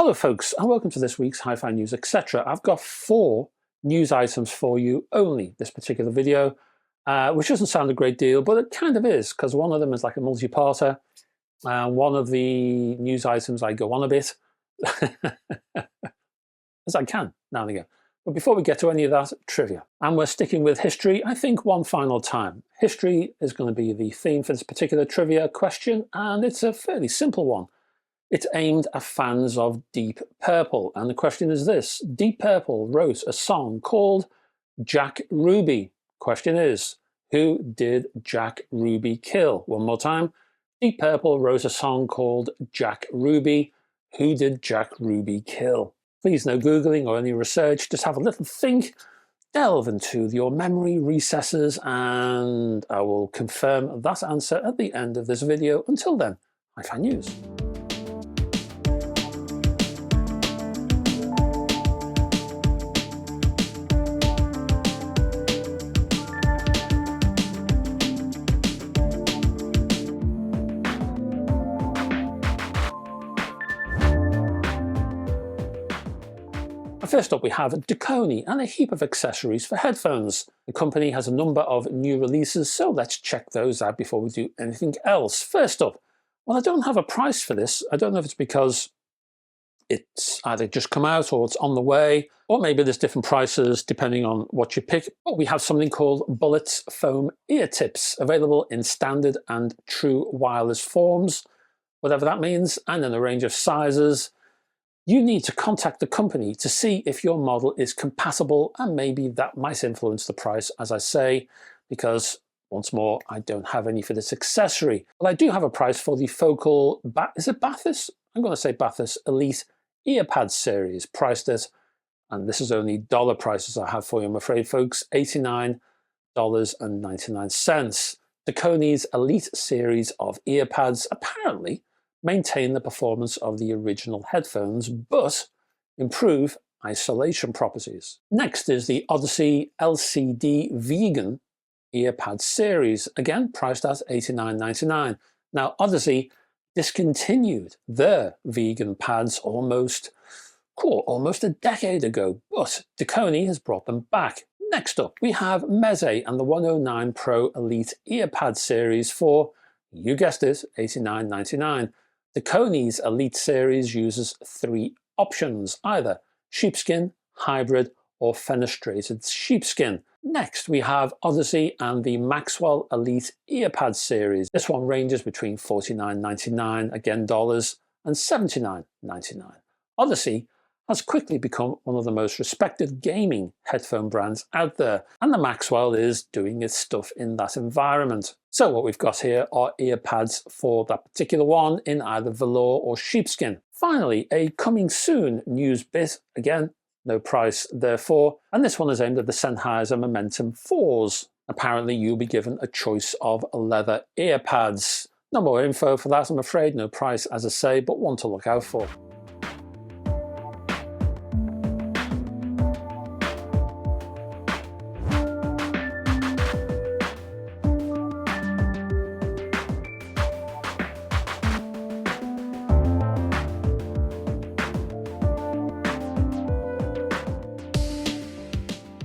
Hello folks, and welcome to this week's Hi-Fi News, etc. I've got 4 news items for you only this particular video, which doesn't sound a great deal, but it kind of is, because one of them is like a multi-parter, and one of the news items I go on a bit, as I can now and again. But before we get to any of that, trivia. And we're sticking with history, I think, one final time. History is going to be the theme for this particular trivia question, and it's a fairly simple one. It's aimed at fans of Deep Purple, and the question is this. Deep Purple wrote a song called Jack Ruby. Question is, who did Jack Ruby kill? One more time. Deep Purple wrote a song called Jack Ruby. Who did Jack Ruby kill? Please no Googling or any research, just have a little think, delve into your memory recesses, and I will confirm that answer at the end of this video. Until then, Hi-Fi News. First up, we have Dekoni and a heap of accessories for headphones. The company has a number of new releases, so let's check those out before we do anything else. First up, well, I don't have a price for this. I don't know if it's because it's either just come out or it's on the way, or maybe there's different prices depending on what you pick. But we have something called Bullets Foam Ear Tips, available in standard and true wireless forms, whatever that means, and in a range of sizes. You need to contact the company to see if your model is compatible, and maybe that might influence the price, as I say, because, once more, I don't have any for this accessory. But I do have a price for the focal, is it Bathys? I'm going to say Bathys Elite Earpad series, priced at, and this is only dollar prices I have for you, I'm afraid, folks, $89.99. Dekoni's Elite series of earpads apparently maintain the performance of the original headphones, but improve isolation properties. Next is the Odyssey LCD Vegan Earpad series, again priced at $89.99. Now, Odyssey discontinued their vegan pads almost a decade ago, but Dekoni has brought them back. Next up, we have Meze and the 109 Pro Elite Earpad series for, you guessed it, $89.99. Dekoni's Elite series uses 3 options, either sheepskin, hybrid, or fenestrated sheepskin. Next, we have Odyssey and the Maxwell Elite Earpad series. This one ranges between $49.99, again dollars, and $79.99. Odyssey has quickly become one of the most respected gaming headphone brands out there, and the Maxwell is doing its stuff in that environment. So what we've got here are earpads for that particular one in either velour or sheepskin. Finally, a coming soon news bit, again, no price therefore, and this one is aimed at the Sennheiser Momentum 4s. Apparently you'll be given a choice of leather earpads. No more info for that, I'm afraid, no price as I say, but one to look out for.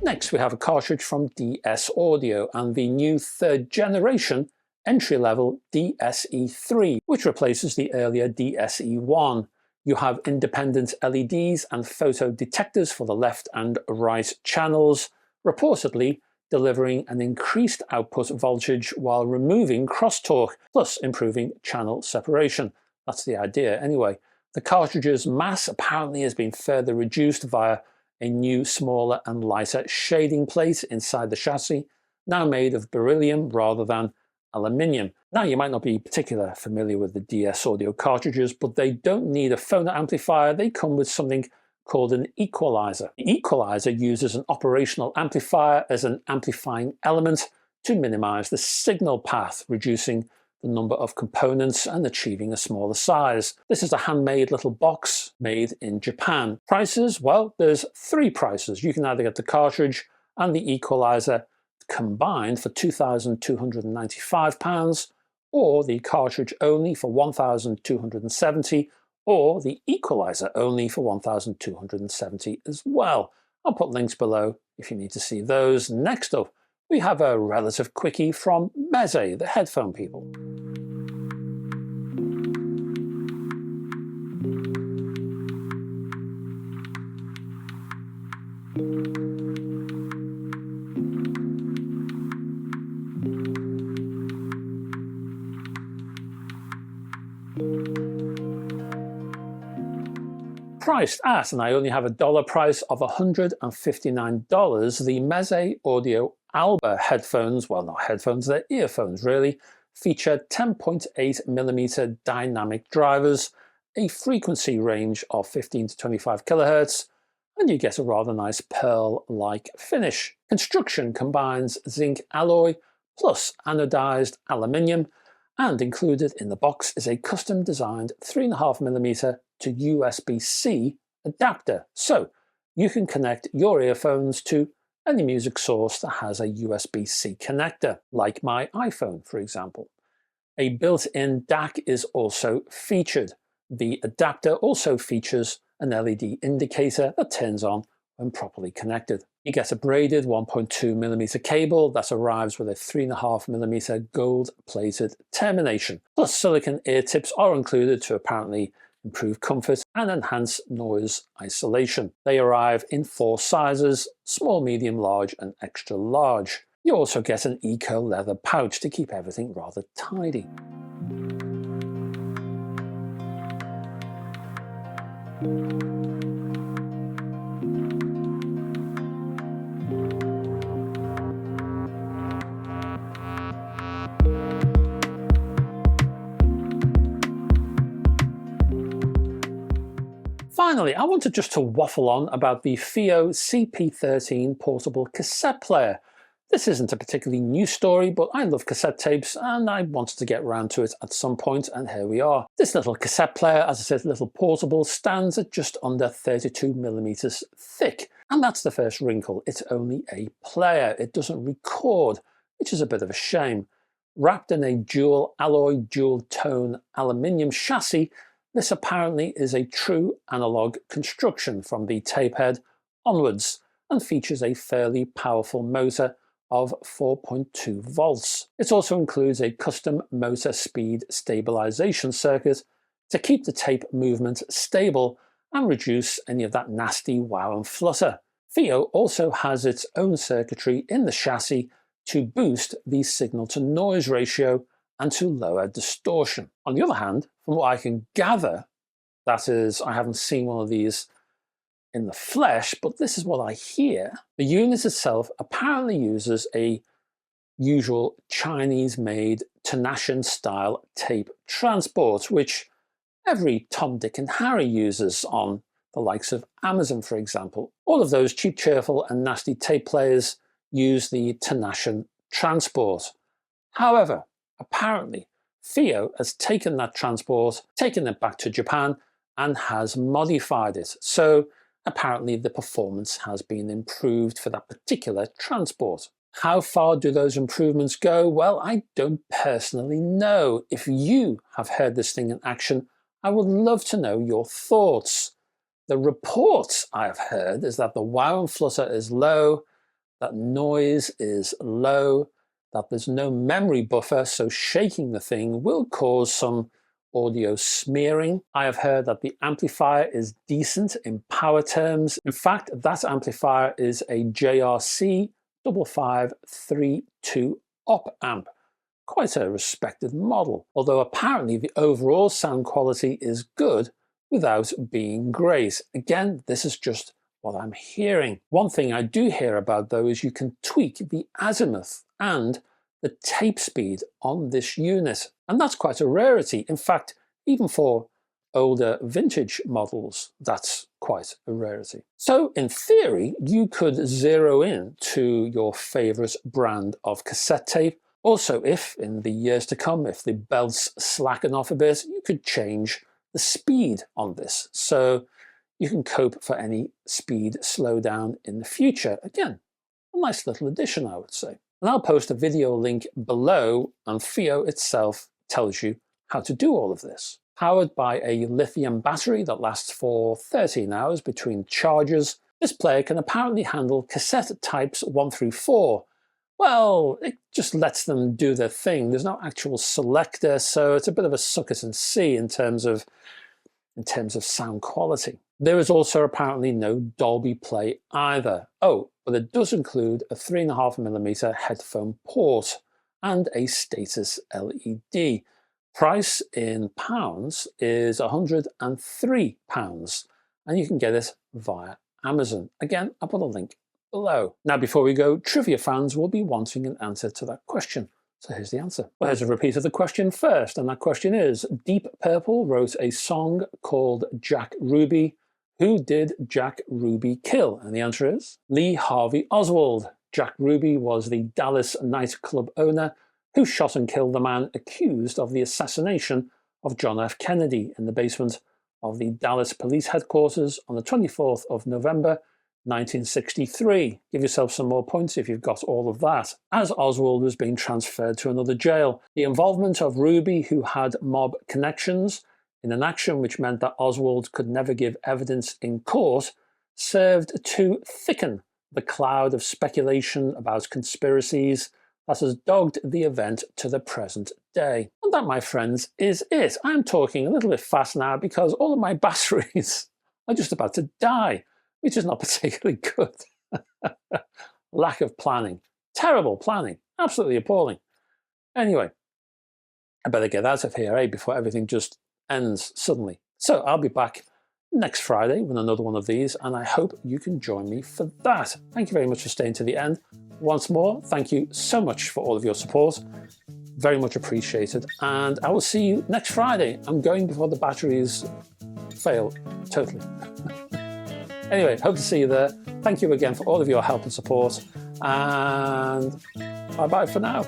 Next, we have a cartridge from DS Audio and the new 3rd generation entry-level DSE3, which replaces the earlier DSE1. You have independent LEDs and photo detectors for the left and right channels, reportedly delivering an increased output voltage while removing crosstalk, plus improving channel separation. That's the idea anyway. The cartridge's mass apparently has been further reduced via a new, smaller and lighter shading plate inside the chassis, now made of beryllium rather than aluminium. Now, you might not be particularly familiar with the DS Audio cartridges, but they don't need a phono amplifier. They come with something called an equalizer. The equalizer uses an operational amplifier as an amplifying element to minimize the signal path, reducing the number of components and achieving a smaller size. This is a handmade little box made in Japan. Prices, well, there's 3 prices. You can either get the cartridge and the equalizer combined for £2,295, or the cartridge only for £1,270, or the equalizer only for 1270 as well. I'll put links below if you need to see those. Next up, we have a relative quickie from Meze, the headphone people. Priced at, and I only have a dollar price of $159, the Meze Audio Alba headphones, well, not headphones, they're earphones really, feature 10.8mm dynamic drivers, a frequency range of 15 to 25 kilohertz, and you get a rather nice pearl-like finish. Construction combines zinc alloy plus anodized aluminium, and included in the box is a custom designed 3.5mm to USB-C adapter, so you can connect your earphones to any music source that has a USB-C connector, like my iPhone, for example. A built-in DAC is also featured. The adapter also features an LED indicator that turns on when properly connected. You get a braided 1.2mm cable that arrives with a 3.5mm gold-plated termination. Plus, silicone ear tips are included to apparently improve comfort and enhance noise isolation. They arrive in 4 sizes: small, medium, large, and extra large. You also get an eco leather pouch to keep everything rather tidy. Finally, I wanted just to waffle on about the FiiO CP13 portable cassette player. This isn't a particularly new story, but I love cassette tapes and I wanted to get around to it at some point, and here we are. This little cassette player, as I said, little portable, stands at just under 32mm thick. And that's the first wrinkle. It's only a player. It doesn't record, which is a bit of a shame. Wrapped in a dual alloy, dual tone aluminium chassis, this apparently is a true analog construction from the tape head onwards and features a fairly powerful motor of 4.2 volts. It also includes a custom motor speed stabilization circuit to keep the tape movement stable and reduce any of that nasty wow and flutter. FiiO also has its own circuitry in the chassis to boost the signal to noise ratio and to lower distortion. On the other hand, from what I can gather, that is, I haven't seen one of these in the flesh, but this is what I hear. The unit itself apparently uses a usual Chinese-made Tenashan style tape transport, which every Tom, Dick and Harry uses on the likes of Amazon, for example. All of those cheap, cheerful and nasty tape players use the Tenashan transport. However, apparently, FiiO has taken that transport, taken it back to Japan, and has modified it. So apparently the performance has been improved for that particular transport. How far do those improvements go? Well, I don't personally know. If you have heard this thing in action, I would love to know your thoughts. The reports I've heard is that the wow and flutter is low, that noise is low, that there's no memory buffer, so shaking the thing will cause some audio smearing. I have heard that the amplifier is decent in power terms. In fact, that amplifier is a JRC 5532 op amp. Quite a respected model, although apparently the overall sound quality is good without being great. Again, this is just what I'm hearing. One thing I do hear about though is you can tweak the azimuth and the tape speed on this unit, and that's quite a rarity. In fact, even for older vintage models, that's quite a rarity. So in theory, you could zero in to your favorite brand of cassette tape. Also, if in the years to come, if the belts slacken off a bit, you could change the speed on this, so you can cope for any speed slowdown in the future. Again, a nice little addition, I would say. And I'll post a video link below, and FiiO itself tells you how to do all of this. Powered by a lithium battery that lasts for 13 hours between charges, this player can apparently handle cassette types 1 through 4. Well, it just lets them do their thing. There's no actual selector, so it's a bit of a suck it and see in terms of sound quality. There is also apparently no Dolby Play either. Oh, but it does include a 3.5mm headphone port and a status LED. Price in pounds is £103, and you can get it via Amazon. Again, I'll put a link below. Now, before we go, trivia fans will be wanting an answer to that question. So here's the answer. Well, here's a repeat of the question first, and that question is, Deep Purple wrote a song called Jack Ruby. Who did Jack Ruby kill? And the answer is Lee Harvey Oswald. Jack Ruby was the Dallas nightclub owner who shot and killed the man accused of the assassination of John F. Kennedy in the basement of the Dallas police headquarters on the 24th of November, 1963. Give yourself some more points if you've got all of that. As Oswald was being transferred to another jail, the involvement of Ruby, who had mob connections, in an action which meant that Oswald could never give evidence in court, served to thicken the cloud of speculation about conspiracies that has dogged the event to the present day. And that, my friends, is it. I'm talking a little bit fast now because all of my batteries are just about to die, which is not particularly good. Lack of planning. Terrible planning. Absolutely appalling. Anyway, I better get out of here, before everything just ends suddenly. So I'll be back next Friday with another one of these, and I hope you can join me for that. Thank you very much for staying to the end. Once more, thank you so much for all of your support. Very much appreciated, and I will see you next Friday. I'm going before the batteries fail totally. Anyway, hope to see you there. Thank you again for all of your help and support, and bye-bye for now.